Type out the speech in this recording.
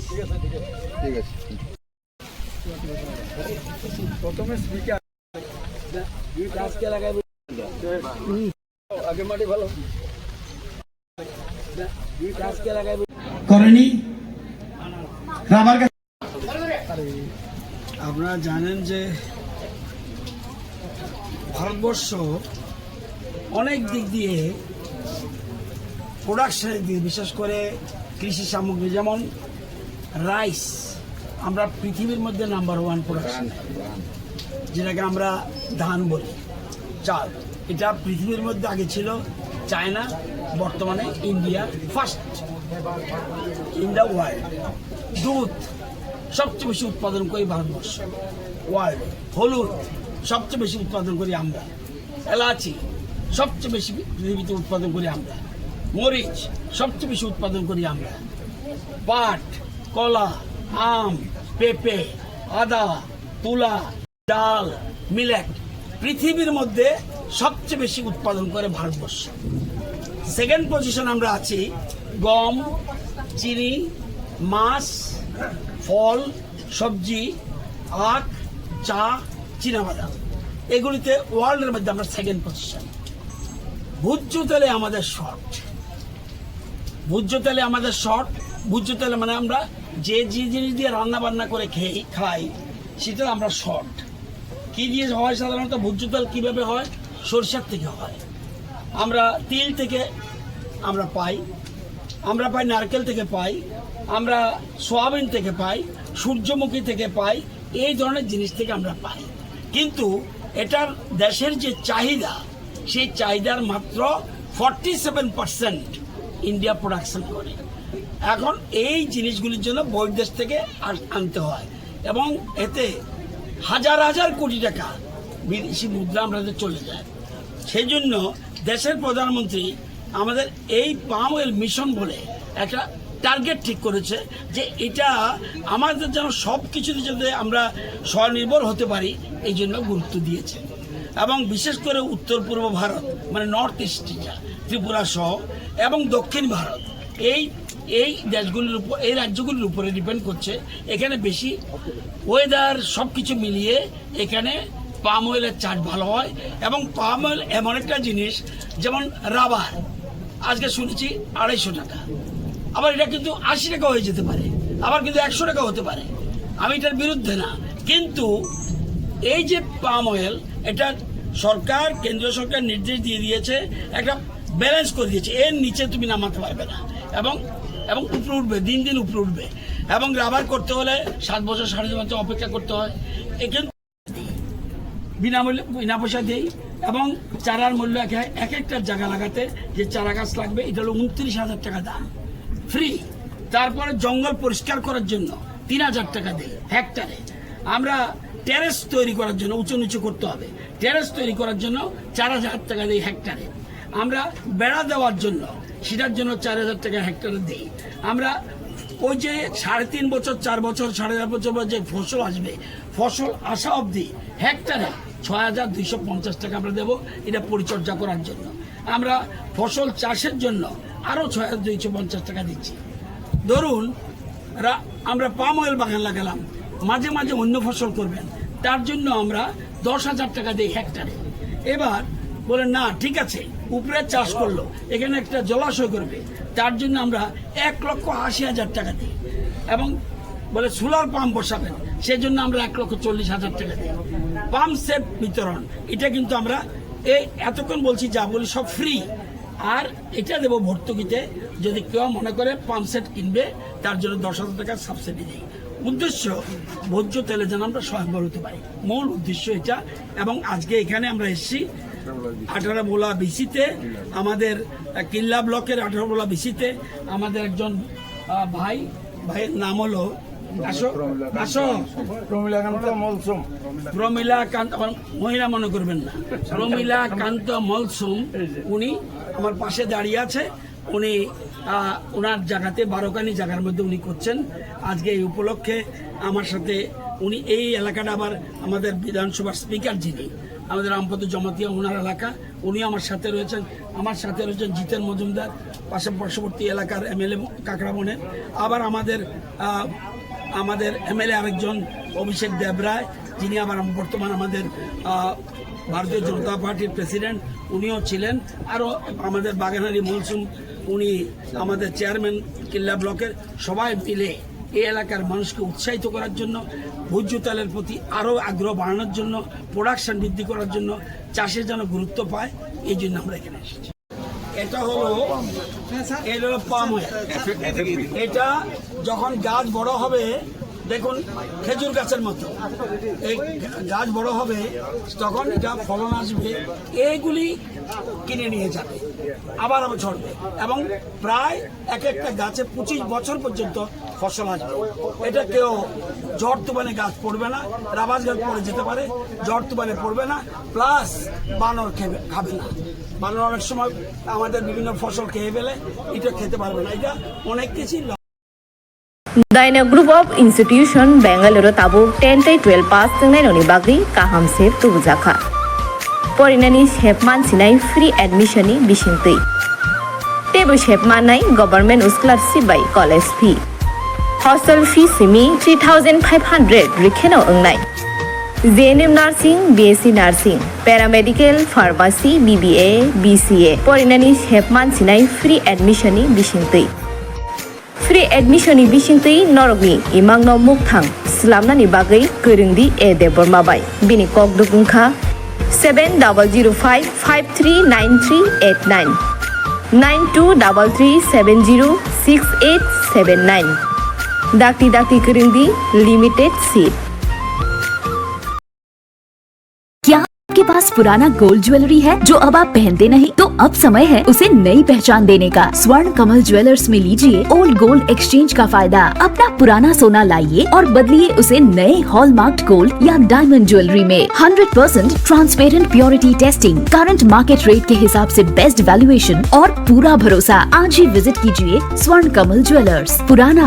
ঠিক আছে। প্রথমে স্পিকার আগে মাটি ভালো করেনি। আপনারা জানেন যে ভারতবর্ষ অনেক দিক দিয়ে প্রোডাকশনের দিকে, বিশেষ করে কৃষি সামগ্রী যেমন রাইস, আমরা পৃথিবীর মধ্যে নাম্বার 1 প্রোডাকশন, যেটাকে আমরা ধান বলি, চাল, এটা পৃথিবীর মধ্যে আগে ছিল চায়না, বর্তমানে India first in the world. দুধ সবচেয়ে বেশি উৎপাদন করি ভারতবর্ষ ওয়ার্ল্ড। হলুদ সবচেয়ে বেশি উৎপাদন করি আমরা। এলাচি সবচেয়ে বেশি পৃথিবীতে উৎপাদন করি আমরা। মরিচ সবচেয়ে বেশি উৎপাদন করি আমরা। পাট, কলা, আম, পেঁপে, আদা, তুলা, ডাল, মিলেট পৃথিবীর মধ্যে সবচেয়ে বেশি উৎপাদন করে ভারতবর্ষ। সেকেন্ড পজিশন আমরা আছি গম, চিনি, মাছ, ফল, সবজি, আখ, চা, চীনাবাদাম, এগুলিতে ওয়ার্ল্ডের মধ্যে আমরা সেকেন্ড পজিশন। ভোজ্য তেলে আমাদের শর্ট। ভোজ্য তেলে আমাদের শর্ট। ভোজ্য তেলে মানে আমরা যে জিনিস দিয়ে রান্না বান্না করে খাই সেটা আমরা শর্ট। কি দিয়ে হয় সাধারণত ভোজ্য তেল কীভাবে হয়? সরষের থেকে হয়। আমরা তিল থেকে আমরা পাই, নারকেল থেকে পাই, আমরা সয়াবিন থেকে পাই, সূর্যমুখী থেকে পাই, এই ধরনের জিনিস থেকে আমরা পাই। কিন্তু এটার দেশের যে চাহিদা, সেই চাহিদার মাত্র 47% ইন্ডিয়া প্রোডাকশন করে। এখন এই জিনিসগুলির জন্য বহির্দেশ থেকে আনতে হয় এবং এতে হাজার হাজার কোটি টাকা বিদেশি মুদ্রা আমাদের চলে যায়। সেই জন্য দেশের প্রধানমন্ত্রী আমাদের এই পাম অয়েল মিশন বলে একটা টার্গেট ঠিক করেছে যে এটা আমাদের যেন সব কিছুতে যাতে আমরা স্বনির্ভর হতে পারি, এই জন্য গুরুত্ব দিয়েছে। এবং বিশেষ করে উত্তর পূর্ব ভারত মানে নর্থ ইস্টটা, ত্রিপুরা সহ এবং দক্ষিণ ভারত, এই দেশগুলির উপর, এই রাজ্যগুলির উপরে ডিপেন্ড করছে। এখানে বেশি ওয়েদার সব কিছু মিলিয়ে এখানে পাম অয়েলের চাষ ভালো হয়। এবং পাম অয়েল এমন একটা জিনিস, যেমন রাবার আজকে শুনেছি 250 টাকা, আবার এটা কিন্তু 80 টাকা হয়ে যেতে পারে, আবার কিন্তু 100 টাকা হতে পারে। আমি এটার বিরুদ্ধে না, কিন্তু এই যে পাম অয়েল, এটা সরকার, কেন্দ্রীয় সরকার নির্দেশ দিয়ে দিয়েছে, একটা ব্যালেন্স করে দিয়েছে, এর নিচে তুমি নামাতে পারবে না এবং উপরে উঠবে, দিন দিন উপরে উঠবে। এবং রাবার করতে হলে 7 বছর 7.5 বছর অপেক্ষা করতে হয়। এখানে বিনামূল্যে, বিনা পয়সা দিই। এবং চারার মূল্য এক একটা জায়গা লাগাতে যে চারা গাছ লাগবে, এটা হলো 29,000 টাকা দাম, ফ্রি। তারপরে জঙ্গল পরিষ্কার করার জন্য 3,000 টাকা দিই হেক্টরে। আমরা টেরেস তৈরি করার জন্য, উঁচু নিচু করতে হবে, টেরেস তৈরি করার জন্য 4,000 টাকা দিই হেক্টরে। আমরা বেড়া দেওয়ার জন্য, সেটার জন্য 4,000 টাকা হেক্টরে দিই। আমরা ওই যে 3.5 বছর, 4 বছর, 4.5 বছর যে ফসল আসবে, ফসল আসা অবধি হেক্টরে 6,250 টাকা আমরা দেবো, এটা পরিচর্যা করার জন্য। আমরা ফসল চাষের জন্য আরও 6,250 টাকা দিচ্ছি। ধরুন আমরা পাম অয়েল বাগান লাগালাম, মাঝে মাঝে অন্য ফসল করবেন, তার জন্য আমরা 10,000 টাকা দিই হেক্টরে। এবার বলে না ঠিক আছে, উপরে চাষ করলো, এখানে একটা জলাশয় করবে, তার জন্য আমরা 1,80,000 টাকা দিই। এবং বলে সোলার পাম্প বসাবেন, সেই জন্য আমরা 1,40,000 টাকা দিই। পাম্প সেট বিতরণ, এটা কিন্তু আমরা এই এতক্ষণ বলছি যা বলি সব ফ্রি। আর এটা দেবো ভর্তুকিতে, যদি কেউ মনে করে পাম্প সেট কিনবে তার জন্য 10,000 টাকা সাবসিডি দিই। উদ্দেশ্য ভোজ্য তেলে যেন আমরা স্বয়ংবর হতে পারি, মূল উদ্দেশ্য এটা। এবং আজকে এখানে আমরা এসেছি 18 বোলা বিসিতে, আমাদের কিল্লা ব্লকের 18 বোলা বিসিতে আমাদের একজন ভাইয়ের নাম হলো প্রমীলাকান্ত, মহিলা মনে করবেন না, প্রমীলাকান্ত মলসুম। উনি আমার পাশে দাঁড়িয়ে আছে। উনি ওনার জায়গাতে, বারোকানি জায়গার মধ্যে উনি করছেন। আজকে এই উপলক্ষে আমার সাথে উনি, এই এলাকাটা আবার আমাদের বিধানসভার স্পিকার যিনি আমাদের রামপদ জমাতিয়া ওনার এলাকা, উনি আমার সাথে রয়েছেন। আমার সাথে রয়েছেন জিতেন মজুমদার, পার্শ্ববর্তী এলাকার এমএলএ কাকড়াবনের। আবার আমাদের এমএলএ আরেকজন অভিষেক দেবরায়, যিনি আবার বর্তমান আমাদের ভারতীয় জনতা পার্টির প্রেসিডেন্ট, উনিও ছিলেন। আরও আমাদের বাগানারি মলসুম, উনি আমাদের চেয়ারম্যান কিল্লা ব্লকের। সবাই মিলে এই এলাকার মানুষকে উৎসাহিত করার জন্য, ভোজ্য তেলের প্রতি আরও আগ্রহ বাড়ানোর জন্য, প্রোডাকশন বৃদ্ধি করার জন্য, চাষে যেন গুরুত্ব পায়, এই জন্য আমরা এখানে এসেছি। এটা হলো পাম অয়েল। এটা যখন গাছ বড় হবে, দেখুন খেজুর গাছের মতো, এই গাছ বড় হবে তখন এটা ফলন আসবে, এইগুলি কিনে নিয়ে যাবে, আবার ছড়বে, এবং প্রায় এক একটা গাছে 25 বছর পর্যন্ত ফসল আসবে। এটা কেউ ঝড় তুফানে গাছ পড়বে না, রাবাস গাছ পড়ে যেতে পারে, ঝড় তুফানে পড়বে না, প্লাস বানর খাবে না। বানর অনেক সময় আমাদের বিভিন্ন ফসল খেয়ে ফেলে, এটা খেতে পারবে না। এটা অনেক কিছুই Daina Group of Institution Bangalore Tabu 10-12 pass tengai noni bagri kaham sep tubujaka. Porinani shepman sinai free admission ni bisingtui. Tebu shepman nai government scholarship by college fee. Hostel fee simi 3,500 rikheno ongnai. JNM Nursing, BSc Nursing, Paramedical, Pharmacy, BBA, BCA. Porinani shepman sinai free admission ni bisingtui. Free admission ni bisingtui norogni imangno mukthang slamnani bagai goringdi e debormabai bini kok dukungkha 7005539389 9233706879 dakti goringdi limited seat. क्या आपके पास पुराना gold jewellery है जो अब आप पहनते नहीं? तो अब समय है उसे नई पहचान देने का। स्वर्ण कमल ज्वेलर्स में लीजिए ओल्ड गोल्ड एक्सचेंज का फायदा। अपना पुराना सोना लाइए और बदलिए उसे नए हॉलमार्क्ड गोल्ड या डायमंड ज्वेलरी में। 100% transparent purity testing, current market rate के हिसाब से बेस्ट वैल्यूएशन और पूरा भरोसा। आज ही विजिट कीजिए स्वर्ण कमल ज्वेलर्स। पुराना